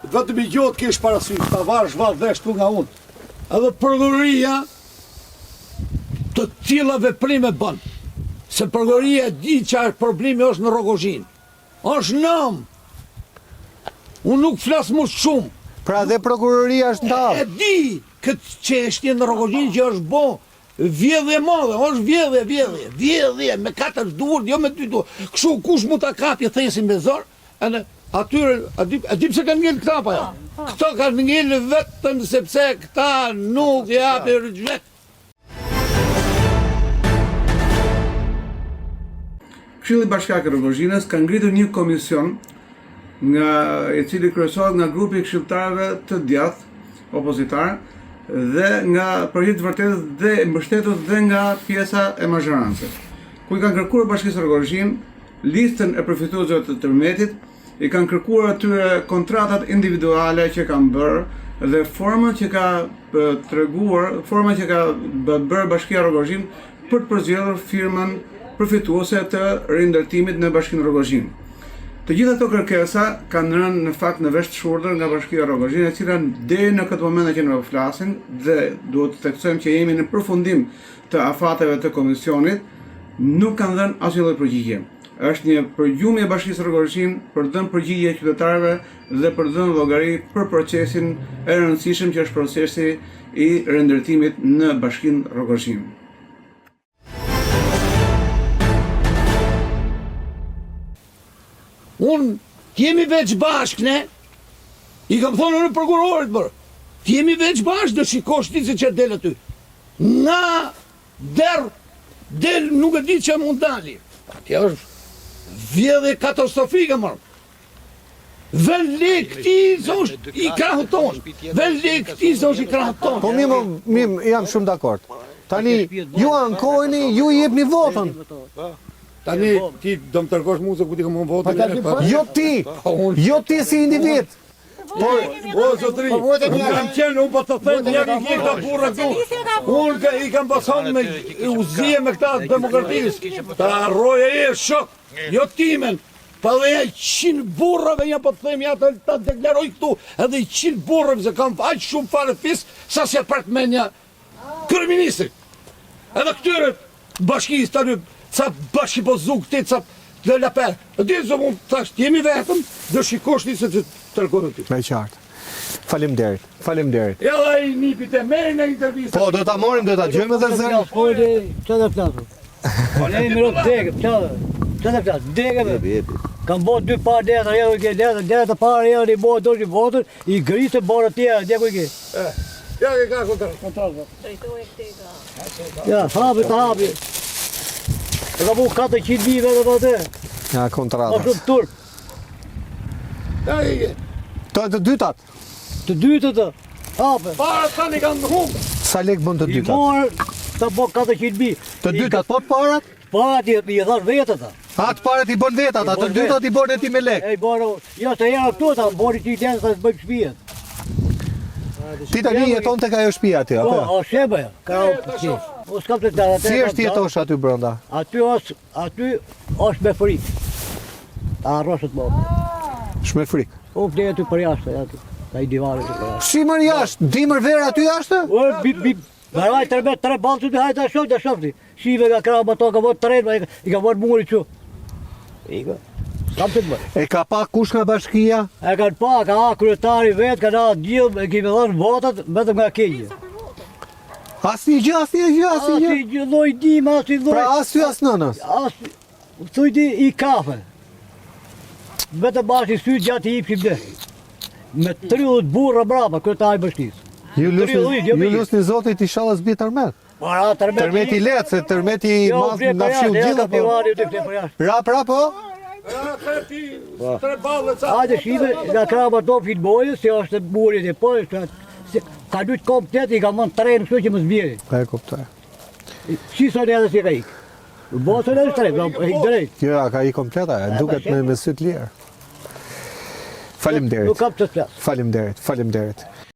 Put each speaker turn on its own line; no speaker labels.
Vetëm I gjotë kish parasysh, ta varë zhvatë vesh tu nga unë. Edhe përgoria të tilla veprime bën. Se përgoria di që problemi është në Rogozhin. Është nëm. Unë nuk flas më shumë.
Pra dhe prokuroria është ndalë.
E di këtë çështje në Rogozhin që është bo vjedhje madhe, është vjedhje me 4 duar, jo me 2 duar. Kështu kush mund ta kapi thesin me zor, edhe atyre, a di pse kanë ngel këta pa jo? Këto kanë ngel vetëm sepse këta nuk japin rrugë.
Këshilli Bashkiak I Rogozhinës ka ngritur një komision I cili kryesohet nga grupi I këshilltarëve të djathtë opozitar dhe nga Projekti I Vërtetës dhe mbështetur dhe nga pjesa e mazhorancës, ku I kanë kërkuar Bashkisë së Rogozhin listën e përfituesve të tërmetit, I kanë kërkuar atyre kontratat individuale që kanë bërë dhe formën që ka bërë Bashkia Rogozhin për të përzgjedhur firmën përfituese të rindërtimit në Bashkinë Rogozhin. Të gjitha këto kërkesa kanë rënë në fakt në vesh të shurdhër nga Bashkia Rogozhin, e cila deri në këtë moment që ne flasim dhe duhet të theksojmë që jemi në përfundim të afateve të komisionit, nuk kanë dhënë asnjë lloj përgjigje. Është një përgjumje e Bashkisë Rogozhin për të dhënë përgjigje qytetarëve dhe për të dhënë llogari për procesin e rëndësishëm që është procesi I rindërtimit në Bashkinë Rogozhin.
Unë, t'jemi veç bashkë, ne? I kam thonë në prokurorit, bërë. T'jemi veç bashkë, dhe shikosh ti se që del aty. Na, del nuk e di që mund dali. Atje është vjedhje katastrofike, mërë. Vëlle këti zosh I krahët tonë. Vëlle këti zosh I krahët tonë.
Po mi jam shumë dakord. Tani, ju ankojni, ju I jepni votën.
Tani, ti do më tërkosh mu se ku ti ka më votë.
Jo ti si individ.
O, zotëri, unë kam qenë, unë po të thënë, jam I këta burra këtu. Unë I kam pason me uzije me këta demokratisë. Ta roja e shok, jo timen. Pa dhe 100 burrave, ja po të thëmë, ja ta deklaroj këtu, edhe 100 burrave, se kam aq shumë fare fisë, sa si apartmenja kryeministri. Edhe këtyre bashkisë tani, ca bashki po zuk ti, ca dhe laper. E di zë mund thash, jemi vetëm, dhe shikosh ti se të tërkorën ti.
Me qartë. Faleminderit.
Ja dhe I nipit e merë në intervjista.
Po, do ta morim, do ta gjojmë edhe zërë.
Që dhe flasur? Ne I mirë të degë, që dhe flasur? Degëve. Kam bo 2 parë deta të parë, I bo do që votën, I grisë borë tjera, dje ku I ke.
Ja, ke ka kontrol.
Ja, hapi. E ka bu 400.000 vetë të atë.
Ja,
A
kontratas.
shumë turp.
Ja, ke.
Të dytat.
Të dytë të, hape.
Para tani kanë humë.
Sa lek bën të
I
dytat?
morë të bo 400.000.
Të dytat, po të parat?
Parat I thash vetë ta.
Atë parat I bën vetat, atë të dytat I bën e ti me lek.
E I borë, jo të jera këtu ta, bori që I tjenë sa të bëjmë shpijet.
Ti tani jeton tek ajo shtëpia aty,
Po,
apo?
o shebe, ka o pëqi. O s'kam të të
Si është jetosh aty brenda?
Aty është me frikë. A rrosët më.
Shme frikë.
O vlej aty për jashtë, aty. Ka I divarit të për jashtë.
Si mër jashtë? Dimër verë aty jashtë?
O, Garaj 3 balë të dy hajtë a shofti. Shive ka krahë më to, ka vërë trenë, I ka vërë muri që. Ika, s'kam të të bërë.
E ka pa kush nga bashkia?
E kanë pa, ka kryetari vetë, ka na gjithë, e kemi dhënë votat, vetëm nga kenjë.
Asnjë gjë.
Asnjë lloj dim, asnjë lloj.
Pra as ty as nënës.
Thuj ti I kafe. Vetëm bashkë I sytë gjatë I ipshim dhe. Me 30 burra brapa, kryetari bashkisë.
Ju lusni Zotit inshallah s'bie tërmet.
Para
Tërmeti let, se tërmeti madh na fshiu gjithë apo. Ra po?
Tre ballë ca.
Hajde shive, nga krava to filmojës, se është burit e poshtë, ka lyqë komplet, I ka mund trenë, kështu që më zbjeri.
E kuptoj.
Qisën edhe si ka ikë. Bosën edhe trenë, ka ikë drejt.
Jo, ka I kompleta, e duket me syt lirë. Faleminderit.
Nuk kam të flasë.
Faleminderit.